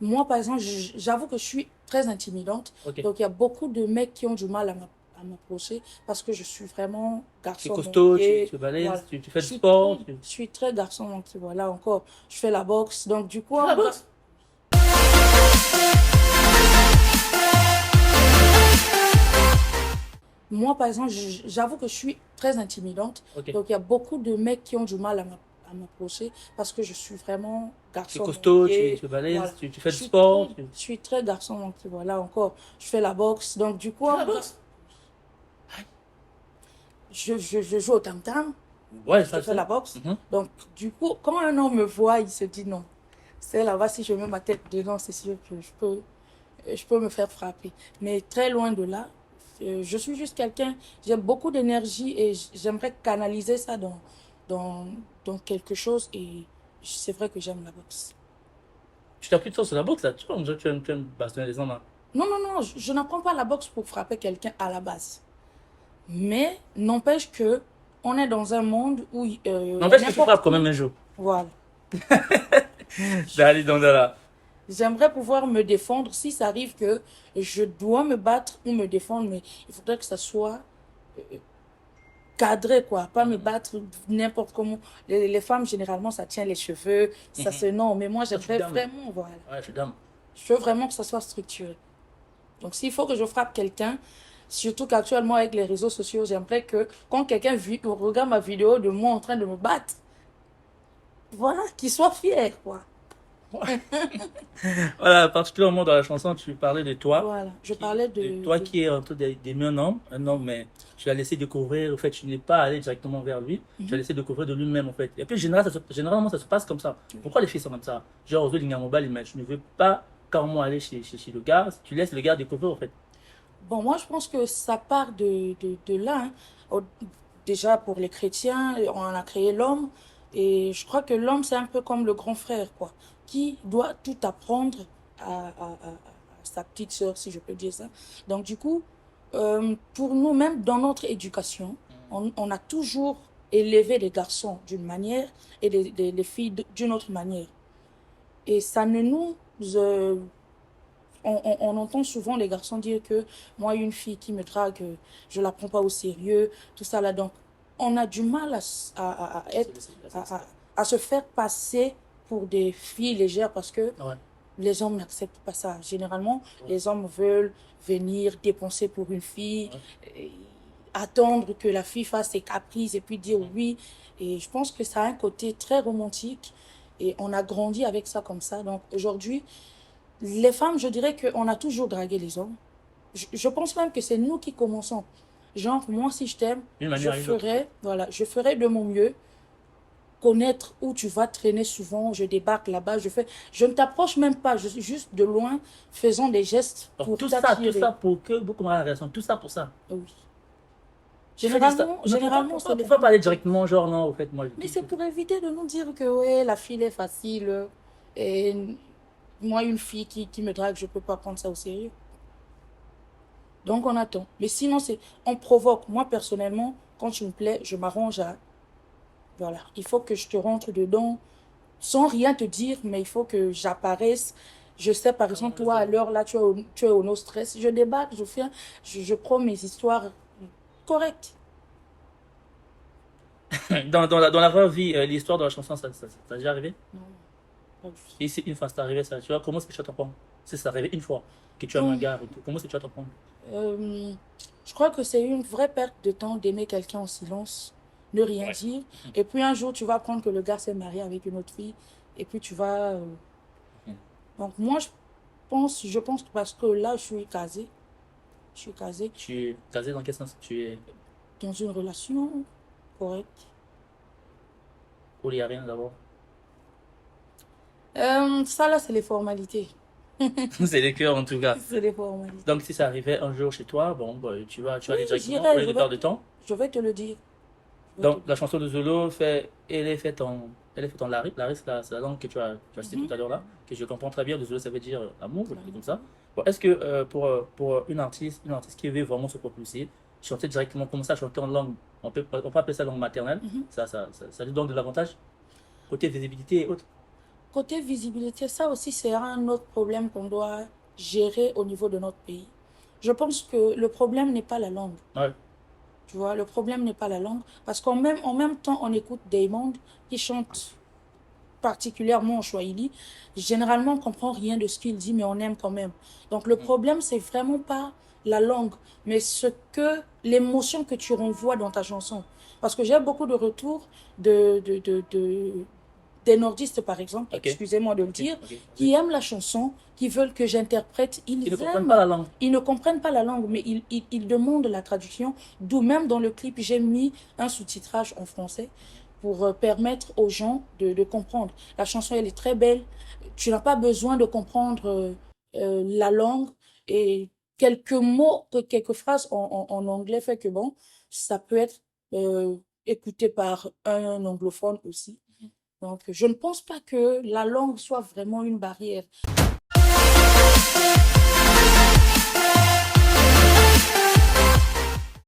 Moi, par exemple, j'avoue que je suis très intimidante. Ok. Donc, il y a beaucoup de mecs qui ont du mal à m'approcher parce que je suis vraiment Tu es garçon costaud, manqué. tu es balèze, Voilà. tu fais du sport. Je suis très garçon manqué. Voilà, encore. Je fais la boxe. Donc, du coup, Tu fais en la vrai, boxe? moi, par exemple, j'avoue que je suis très intimidante. Ok. Donc, il y a beaucoup de mecs qui ont du mal à m'approcher parce que je suis vraiment Tu es garçon costaud, manqué. tu es balèze, Voilà. tu fais du sport. Je suis très garçon manqué. Voilà, encore. Je fais la boxe. Donc, du coup, Tu fais en la vrai, boxe? je joue au tam-tam. Ouais, Je ça fais la c'est. boxe. Mhm. Donc, du coup, quand un homme me voit, il se dit non. C'est là-bas, si je mets ma tête dedans, c'est sûr que je peux me faire frapper. Mais très loin de là, je suis juste quelqu'un, j'ai beaucoup d'énergie et j'aimerais canaliser ça dans, dans quelque chose. Et c'est vrai que j'aime la boxe. Tu t'appuies sur la boxe là, tu vois, on dirait que tu aimes bastonner les gens là. Non, non, non, je n'apprends pas la boxe pour frapper quelqu'un à la base. Mais n'empêche que on est dans un monde où N'empêche que tu n'importe frappes quand même qui. un jour. Voilà. Allez, donc là. J'aimerais pouvoir me défendre si ça arrive que je dois me battre ou me défendre, mais il faudrait que ça soit cadré, quoi. Pas me battre n'importe comment. Les femmes, généralement, ça tient les cheveux, ça Mhm. se... Non, mais moi, Toi, tu j'aimerais dames. vraiment, voilà. Ouais, je suis dame. Je veux vraiment que ça soit structuré. Donc, s'il faut que je frappe quelqu'un, surtout qu'actuellement, avec les réseaux sociaux, j'aimerais que quand quelqu'un regarde ma vidéo de moi en train de me battre, voilà, qu'il soit fier, quoi. Voilà, particulièrement dans la chanson, tu parlais de toi, Voilà. Je parlais de toi qui est en train d'aimer un homme, mais tu l'as laissé découvrir, en fait, tu n'es pas allé directement vers lui, tu l'as Mhm. laissé découvrir de lui-même, en fait. Et puis, généralement, ça se passe comme ça. Pourquoi les filles sont comme ça? Genre, aux Lingamobile, mais tu ne veux pas carrément aller chez le gars, tu laisses le gars découvrir, en fait. Bon, moi, je pense que ça part de là, hein. Au- Déjà, pour les chrétiens, on a créé l'homme. Et je crois que l'homme, c'est un peu comme le grand frère, quoi, qui doit tout apprendre à sa petite sœur, si je peux dire ça. Donc, du coup, pour nous, même dans notre éducation, on a toujours élevé les garçons d'une manière et les filles d'une autre manière. Et ça ne nous on entend souvent les garçons dire que moi, une fille qui me drague, je la prends pas au sérieux, tout ça là. Donc, on a du mal à se faire passer pour des filles légères parce que Ouais. les hommes n'acceptent pas ça. Généralement, les hommes veulent venir dépenser pour une fille, Ouais. et attendre que la fille fasse ses caprices et puis dire oui. Et je pense que ça a un côté très romantique et on a grandi avec ça comme ça. Donc aujourd'hui, les femmes, je dirais qu'on a toujours dragué les hommes. Je pense même que c'est nous qui commençons. Genre, moi, si je t'aime, D'une manière à une autre. voilà, je ferai de mon mieux, connaître où tu vas traîner souvent, je débarque là-bas, je ne t'approche même pas, je suis juste de loin, faisant des gestes Donc, pour tout t'attirer. ça pour que beaucoup de réaction, tout ça pour ça. Oui. Tu fais ça. Mais Généralement, c'est les pourquoi femmes pas aller qui font ça. directement, genre, non, au fait, moi, Mais c'est pour éviter de nous dire que, ouais, la fille est facile, et moi, une fille qui me drague, je ne peux pas prendre ça au sérieux. Donc on attend. Mais sinon, on provoque. Moi, personnellement, quand tu me plais, je m'arrange à... Voilà. Il faut que je te rentre dedans sans rien te dire, mais il faut que j'apparaisse. Je sais, par exemple, toi, à l'heure là, tu es au no stress. Je débarque, je prends mes histoires correctes. Dans la vraie vie, l'histoire de la chanson, ça t'est déjà arrivé? Non, pas du tout. Et si une fois c'est arrivé, ça, tu vois, comment est-ce que tu vas t'en prendre? Si c'est arrivé une fois, que tu aimes un Bon, gars et tout, comment est-ce que tu vas t'en prendre? euh, je crois que c'est une vraie perte de temps d'aimer quelqu'un en silence, ne rien Ouais. dire. Et puis un jour, tu vas apprendre que le gars s'est marié avec une autre fille. Et puis tu vas... Donc moi, je pense que parce que là, je suis casée Tu es casé dans quel sens? Tu es dans une relation correcte. polyamorien d'abord. Ça là, c'est les formalités. C'est les cœurs en tout cas. C'est les formalités. Donc si ça arrivait un jour chez toi, bon, bah, tu vas Oui, aller directement au j'irai, lieu de perdre de temps. je vais te le dire. Je vais te Donc le la dire. chanson de Zolo fait, elle est faite en Larry. Larry, c'est la langue que tu as citée Mhm. tout à l'heure là, que je comprends très bien. De Zolo, ça veut dire amour, ou Voilà. quelque chose comme ça. Bon, est-ce que pour une artiste qui veut vraiment se propulser, chanter directement, commencer à chanter en langue, on peut appeler ça langue maternelle, Mhm. ça lui donne de l'avantage, côté visibilité et autres. Côté visibilité, ça aussi, c'est un autre problème qu'on doit gérer au niveau de notre pays. Je pense que le problème n'est pas la langue. Ouais. Tu vois, le problème n'est pas la langue. Parce en même temps, on écoute Diamond qui chante particulièrement en Swahili. Généralement, on ne comprend rien de ce qu'il dit, mais on aime quand même. Donc, le problème, c'est vraiment pas la langue, mais l'émotion que tu renvoies dans ta chanson. Parce que j'ai beaucoup de retours des nordistes, par exemple, Ok. excusez-moi de le Ok. dire, Ok. qui aiment la chanson, qui veulent que j'interprète. Ils Ils ne comprennent aiment. pas la langue. Ils ne comprennent pas la langue, mais ils demandent la traduction. D'où même dans le clip, j'ai mis un sous-titrage en français pour permettre aux gens de comprendre. La chanson, elle est très belle. Tu n'as pas besoin de comprendre la langue et quelques mots, quelques phrases en anglais fait que bon, ça peut être euh, écouté par un anglophone aussi. Donc, je ne pense pas que la langue soit vraiment une barrière.